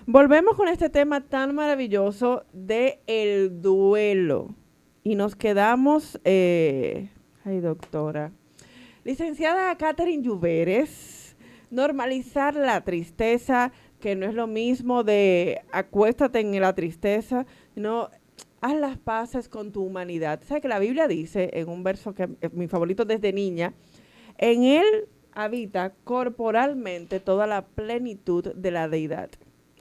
Volvemos con este tema tan maravilloso de el duelo. Y nos quedamos, ay doctora, licenciada Catherine Lluveres, normalizar la tristeza, que no es lo mismo de acuéstate en la tristeza, no, haz las paces con tu humanidad. ¿Sabes que la Biblia dice en un verso que es mi favorito desde niña? En él habita corporalmente toda la plenitud de la deidad.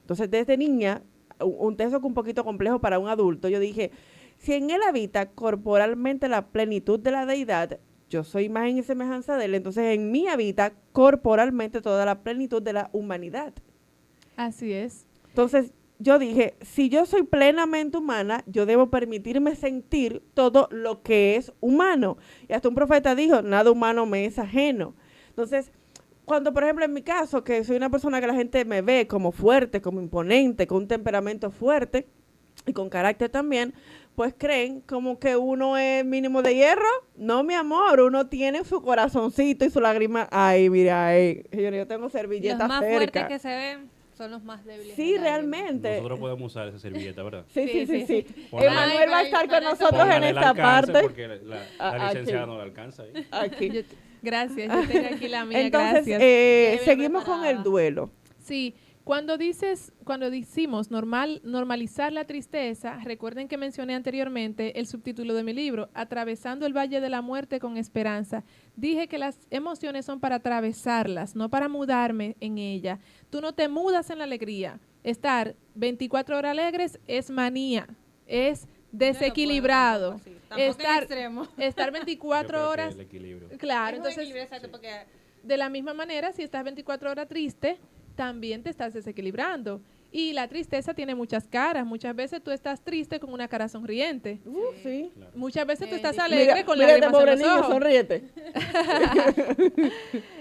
Entonces, desde niña, un texto que un poquito complejo para un adulto, yo dije, si en él habita corporalmente la plenitud de la deidad, yo soy imagen y semejanza de él, entonces en mí habita corporalmente toda la plenitud de la humanidad. Así es. Entonces, yo dije, si yo soy plenamente humana, yo debo permitirme sentir todo lo que es humano. Y hasta un profeta dijo, nada humano me es ajeno. Entonces, cuando, por ejemplo, en mi caso, que soy una persona que la gente me ve como fuerte, como imponente, con un temperamento fuerte y con carácter también, pues creen como que uno es mínimo de hierro. No, mi amor, uno tiene su corazoncito y su lágrima. Ay, mira, ay, yo tengo Los servilletas más fuertes cerca. que se ven son los más débiles Sí, del alma. realmente. Nosotros podemos usar esa servilleta, ¿verdad? Sí, sí, sí, sí. Póngale- Emanuel va a estar con nosotros en Póngale el esta alcance parte. porque la licenciada no la alcanza ahí. Aquí. Gracias, yo tengo aquí la mía, Entonces, gracias. seguimos con el duelo. Sí, cuando decimos normalizar la tristeza, recuerden que mencioné anteriormente el subtítulo de mi libro, Atravesando el Valle de la Muerte con Esperanza. Dije que las emociones son para atravesarlas, no para mudarme en ella. Tú no te mudas en la alegría. Estar 24 horas alegres es manía, es desequilibrado. Estar Yo 24 creo que horas, el equilibrio. claro, entonces de la misma manera, si estás 24 horas triste, también te estás desequilibrando. Y la tristeza tiene muchas caras. Muchas veces tú estás triste con una cara sonriente. Sí. Claro. Muchas veces tú estás Mira, alegre con mira este lágrimas en pobre los niño, ojos. sonríete.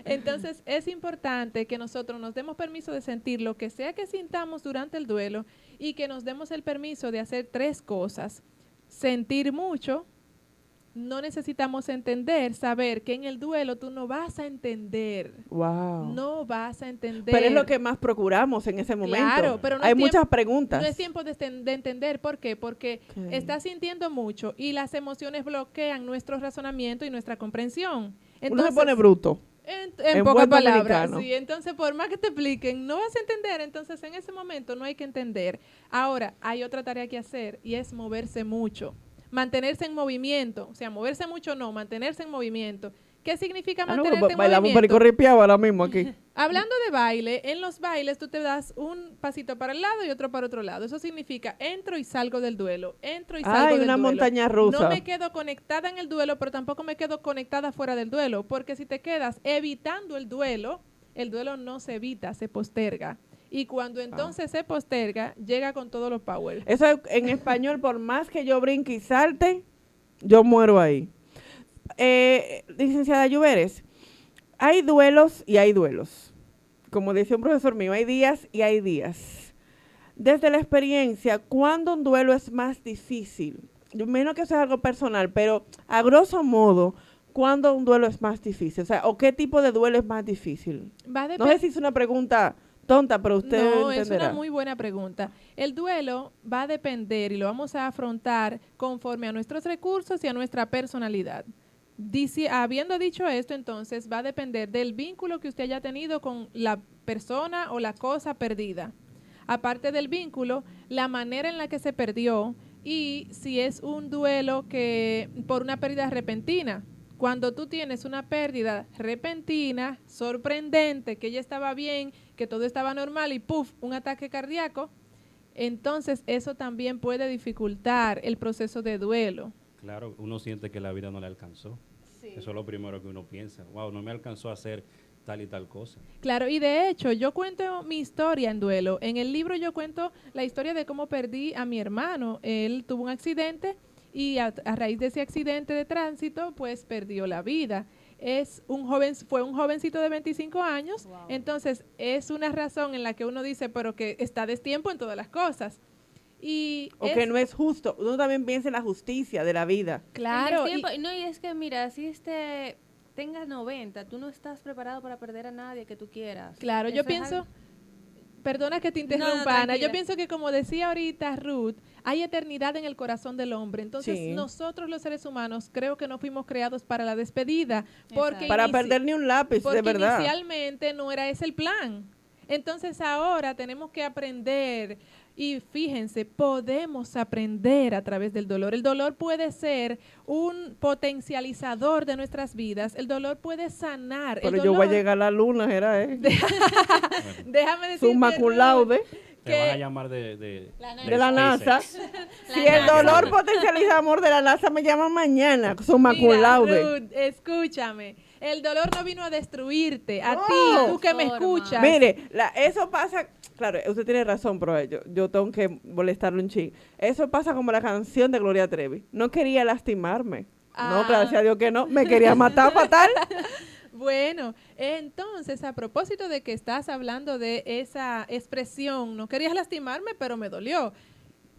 Entonces es importante que nosotros nos demos permiso de sentir lo que sea que sintamos durante el duelo y que nos demos el permiso de hacer tres cosas. Sentir mucho. No necesitamos entender, saber que en el duelo tú no vas a entender. Wow. No vas a entender. Pero es lo que más procuramos en ese momento. Claro, pero no hay es muchas tiempo- preguntas. No es tiempo de entender. ¿Por qué? Porque Ok. estás sintiendo mucho y las emociones bloquean nuestro razonamiento y nuestra comprensión. Uno se pone bruto. En en pocas buen palabras, dominicano. sí. Entonces, por más que te expliquen, no vas a entender. Entonces, en ese momento no hay que entender. Ahora, hay otra tarea que hacer y es moverse mucho. Mantenerse en movimiento. O sea, moverse mucho no, mantenerse en movimiento. ¿Qué significa Ah, no, mantenerte en bailamos un movimiento? perico ripiado ahora mismo aquí. Hablando de baile, en los bailes tú te das un pasito para el lado y otro para otro lado. Eso significa entro y salgo del duelo, entro y salgo Ay, del una duelo. montaña rusa. No me quedo conectada en el duelo, pero tampoco me quedo conectada fuera del duelo, porque si te quedas evitando el duelo no se evita, se posterga. Y cuando entonces se posterga, llega con todos los power. Eso es, en español, por más que yo brinque y salte, yo muero ahí. Licenciada Lluveres, hay duelos y hay duelos. Como decía un profesor mío, hay días y hay días. Desde la experiencia, ¿cuándo un duelo es más difícil? Yo menos que eso es algo personal, pero a grosso modo, ¿cuándo un duelo es más difícil? O sea, ¿o qué tipo de duelo es más difícil? Va a No sé si es una pregunta tonta, pero usted No, entenderá. es una muy buena pregunta. El duelo va a depender y lo vamos a afrontar conforme a nuestros recursos y a nuestra personalidad. Habiendo dicho esto, entonces va a depender del vínculo que usted haya tenido con la persona o la cosa perdida. Aparte del vínculo, la manera en la que se perdió y si es un duelo que por una pérdida repentina. Cuando tú tienes una pérdida repentina, sorprendente, que ella estaba bien, que todo estaba normal y ¡puf!, un ataque cardíaco, entonces eso también puede dificultar el proceso de duelo. Claro, uno siente que la vida no le alcanzó. Eso es lo primero que uno piensa. Wow, no me alcanzó a hacer tal y tal cosa. Claro, y de hecho yo cuento mi historia en duelo. En el libro yo cuento la historia de cómo perdí a mi hermano. Él tuvo un accidente y a raíz de ese accidente de tránsito, pues perdió la vida. Fue un jovencito de 25 años, wow. Entonces es una razón en la que uno dice, pero que está destiempo en todas las cosas. O que no es justo. Uno también piensa en la justicia de la vida. Claro. No, y es que mira, si tengas 90, tú no estás preparado para perder a nadie que tú quieras. Claro, yo pienso... Perdona que te No, no, interrumpa, Ana. Yo tranquila. pienso que como decía ahorita Ruth, hay eternidad en el corazón del hombre. Entonces Sí. nosotros los seres humanos creo que no fuimos creados para la despedida. Porque Exacto. Para inici- perder ni un lápiz, de porque verdad. inicialmente no era ese el plan. Entonces ahora tenemos que aprender y fíjense, podemos aprender a través del dolor. El dolor puede ser un potencializador de nuestras vidas. El dolor puede sanar. El Pero yo voy a dolor- llegar a la luna, era Déjame decirte, Summa cum Ruth, laude Te van a que- llamar de de la NASA. SpaceX. Si el dolor potencializa amor de la NASA, me llaman mañana. Summa cum Mira, laude. Ruth, escúchame. El dolor no vino a destruirte. A No. ti, tú que me Forma. escuchas. Mire, eso pasa, claro, usted tiene razón, pero yo tengo que molestarle un ching. Eso pasa como la canción de Gloria Trevi. No quería lastimarme. No, Ah. gracias a Dios que no. Me quería matar fatal. Bueno, entonces, a propósito de que estás hablando de esa expresión, no querías lastimarme, pero me dolió.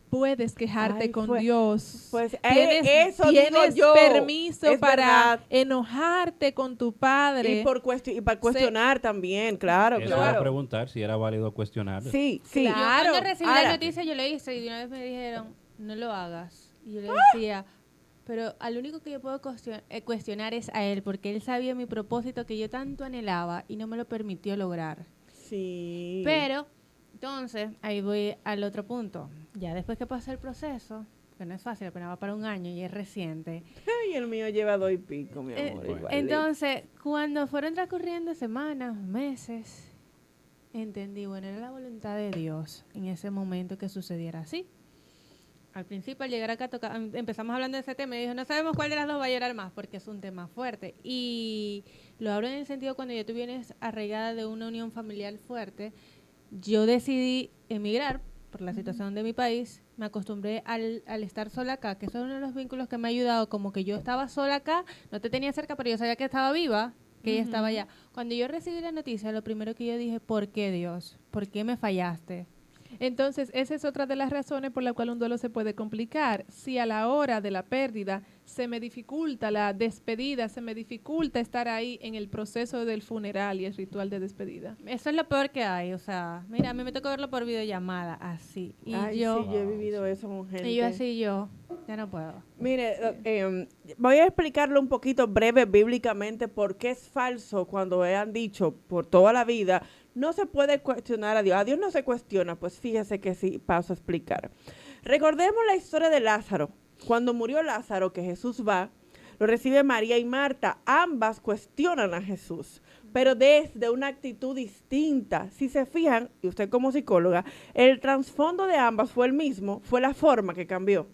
Puedes quejarte Ay, con fue- Dios. pues, tienes eso digo tienes yo. permiso Es para verdad. enojarte con tu padre. Y para cuestionar también, claro, Eso iba a claro. preguntar si era válido cuestionar. Sí, sí. Claro. Yo cuando recibí Ahora- la noticia yo lo hice y de una vez me dijeron, no lo hagas. Y yo le decía, pero al único que yo puedo cuestionar es a él, porque él sabía mi propósito que yo tanto anhelaba y no me lo permitió lograr. Sí. Pero, entonces, ahí voy al otro punto. Ya después que pasa el proceso, que no es fácil, apenas va para un año y es reciente. Ay, el mío lleva 2 y pico, mi amor. bueno. igualito. Entonces, cuando fueron transcurriendo semanas, meses, entendí, bueno, era la voluntad de Dios en ese momento que sucediera así. Al principio, al llegar acá, empezamos hablando de ese tema y dijo, no sabemos cuál de las dos va a llorar más porque es un tema fuerte. Y lo hablo en el sentido cuando yo tú vienes arraigada de una unión familiar fuerte, yo decidí emigrar por la situación de mi país, me acostumbré al estar sola acá, que eso es uno de los vínculos que me ha ayudado, como que yo estaba sola acá, no te tenía cerca, pero yo sabía que estaba viva, que ella estaba allá. Cuando yo recibí la noticia, lo primero que yo dije, ¿por qué Dios? ¿Por qué me fallaste? Entonces, esa es otra de las razones por la cual un duelo se puede complicar. Si a la hora de la pérdida se me dificulta la despedida, se me dificulta estar ahí en el proceso del funeral y el ritual de despedida. Eso es lo peor que hay, o sea, mira, a mí me tocó verlo por videollamada, así. Y Ay, yo, sí, yo he vivido eso con gente. y yo así, ya no puedo. Mire, voy a explicarlo un poquito breve bíblicamente por qué es falso cuando han dicho por toda la vida, no se puede cuestionar a Dios. A Dios no se cuestiona, pues fíjese que sí, paso a explicar. Recordemos la historia de Lázaro. Cuando murió Lázaro, que Jesús va, lo recibe María y Marta. Ambas cuestionan a Jesús, pero desde una actitud distinta. Si se fijan, y usted como psicóloga, el trasfondo de ambas fue el mismo, fue la forma que cambió.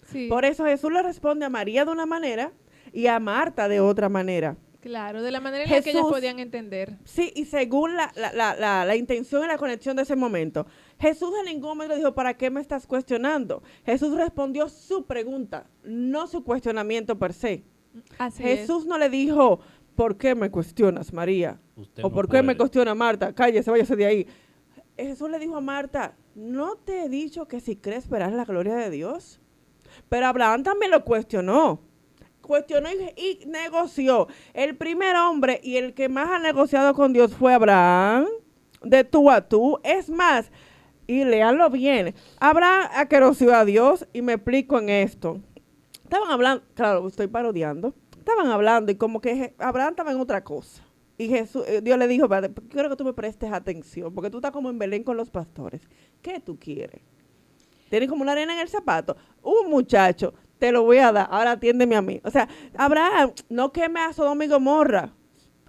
Sí, Por eso Jesús le responde a María de una manera y a Marta de otra manera. claro, de la manera en la que ellas Jesús- podían entender. Sí, y según la intención y la conexión de ese momento. Jesús en ningún momento dijo, ¿para qué me estás cuestionando? Jesús respondió su pregunta, no su cuestionamiento per se. Así Jesús no le dijo, ¿por qué me cuestionas, María? Usted ¿O no por qué me puede. cuestiona Marta? Cállese, váyase de ahí. Jesús le dijo a Marta, ¿no te he dicho que si crees verás la gloria de Dios? Pero Abraham también lo cuestionó. Cuestionó y negoció. El primer hombre y el que más ha negociado con Dios fue Abraham, de tú a tú. Es más, y léanlo bien, Abraham aquerosió a Dios, y me explico en esto. Estaban hablando, claro, estoy parodiando, estaban hablando y como que Abraham estaba en otra cosa. Y Jesús, Dios le dijo, quiero que tú me prestes atención, porque tú estás como en Belén con los pastores. ¿Qué tú quieres? Tienes como una arena en el zapato. Un muchacho, te lo voy a dar, ahora atiéndeme a mí. O sea, Abraham, no queme a Sodoma y Gomorra.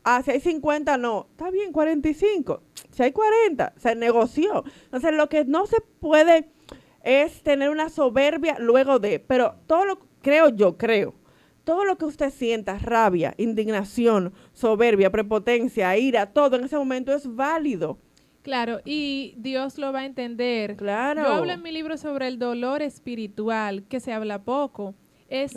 Ah, si hay 50, no. Está bien, 45. Si hay 40, se negoció. Entonces, lo que no se puede es tener una soberbia luego de, pero todo lo, creo, todo lo que usted sienta, rabia, indignación, soberbia, prepotencia, ira, todo en ese momento es válido. Claro, y Dios lo va a entender. Claro. Yo hablo en mi libro sobre el dolor espiritual, que se habla poco. Es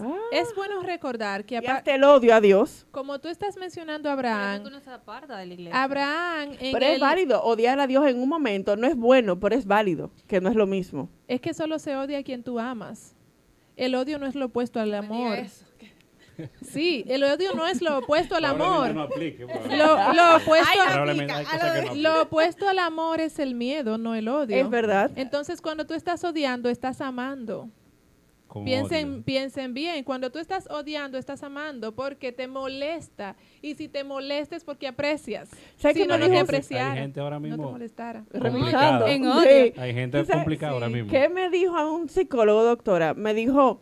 bueno recordar que Y hasta el odio a Dios. como tú estás mencionando a Por eso Abraham, que uno se aparta de la iglesia. Abraham en Pero es válido, odiar a Dios en un momento no es bueno, pero es válido, que no es lo mismo. es que solo se odia a quien tú amas. El odio no es lo opuesto al No me diga amor. eso. Sí, el odio no es lo opuesto al Probablemente amor. no aplique, Lo opuesto, probablemente hay cosas que no lo apliquen. opuesto al amor es el miedo, no el odio. Es verdad. Entonces, cuando tú estás odiando, estás amando. Con Piensen, odio. piensen bien, cuando tú estás odiando, estás amando porque te molesta. Y si te molesta es porque aprecias. ¿Sabes Si qué no, me no dijo? te Hay apreciara. gente ahora No te mismo molestara. Revisando. En odio. Sí. Hay gente ¿Tú sabes? complicada ahora mismo. ¿Qué me dijo a un psicólogo, doctora? Me dijo,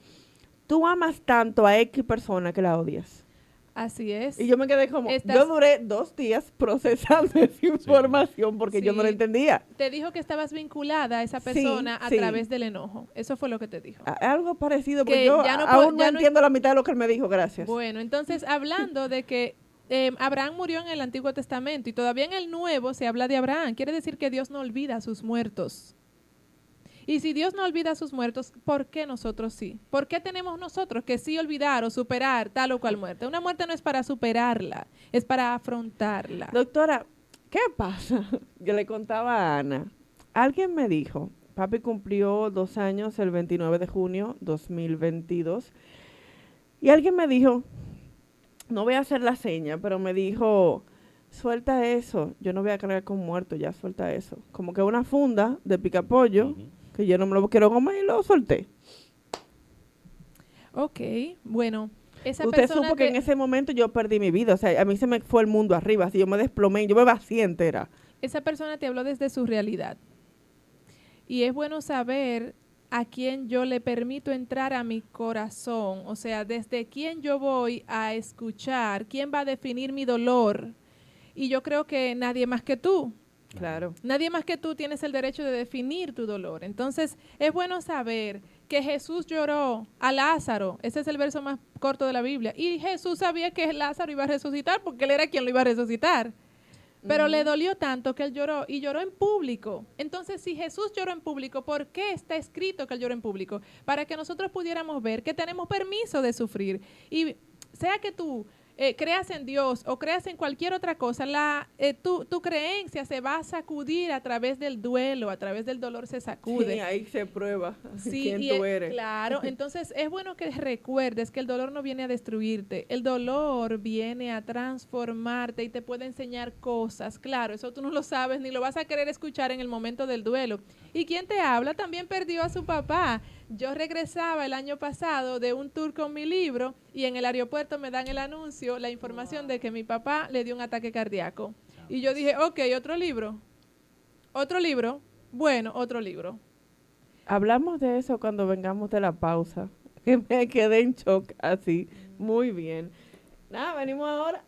tú amas tanto a X persona que la odias. Así es. Y yo me quedé como, Estás- yo duré 2 días procesando esa información porque yo no la Sí. entendía. Te dijo que estabas vinculada a esa Sí, persona a sí. través del enojo. Eso fue lo que te dijo. Algo parecido, Que porque yo ya no po- aún no ya no- entiendo la mitad de lo que él me dijo, gracias. Bueno, entonces hablando de que Abraham murió en el Antiguo Testamento y todavía en el Nuevo se habla de Abraham, quiere decir que Dios no olvida a sus muertos. Y si Dios no olvida a sus muertos, ¿por qué nosotros sí? ¿Por qué tenemos nosotros que sí olvidar o superar tal o cual muerte? Una muerte no es para superarla, es para afrontarla. Doctora, ¿qué pasa? Yo le contaba a Ana. Alguien me dijo, papi cumplió 2 años el 29 de junio 2022. Y alguien me dijo, no voy a hacer la seña, pero me dijo, suelta eso. Yo no voy a cargar con muerto, ya suelta eso. Como que una funda de picapollo, Ujú. que yo no me lo quiero comer y lo solté. Ok, bueno, esa Usted persona supo que en ese momento yo perdí mi vida. O sea, a mí se me fue el mundo arriba. Así yo me desplomé, yo me vacié entera. esa persona te habló desde su realidad. Y es bueno saber a quién yo le permito entrar a mi corazón, o sea, desde quién yo voy a escuchar, quién va a definir mi dolor. Y yo creo que nadie más que tú. Claro. Nadie más que tú tienes el derecho de definir tu dolor. Entonces, es bueno saber que Jesús lloró a Lázaro. Ese es el verso más corto de la Biblia. Y Jesús sabía que Lázaro iba a resucitar porque él era quien lo iba a resucitar. Pero le dolió tanto que él lloró y lloró en público. Entonces, si Jesús lloró en público, ¿por qué está escrito que él lloró en público? Para que nosotros pudiéramos ver que tenemos permiso de sufrir. Y sea que tú creas en Dios o creas en cualquier otra cosa, tu creencia se va a sacudir a través del duelo, a través del dolor se sacude. Sí, ahí se prueba Sí, quién y tú eres. claro, entonces es bueno que recuerdes que el dolor no viene a destruirte, el dolor viene a transformarte y te puede enseñar cosas, claro, eso tú no lo sabes ni lo vas a querer escuchar en el momento del duelo. Y quien te habla también perdió a su papá. Yo regresaba el año pasado de un tour con mi libro y en el aeropuerto me dan el anuncio, la información de que mi papá le dio un ataque cardíaco. Y yo dije, ok, otro libro, bueno, otro libro. Hablamos de eso cuando vengamos de la pausa. Que me quedé en shock así. Muy bien. Nada, venimos ahora.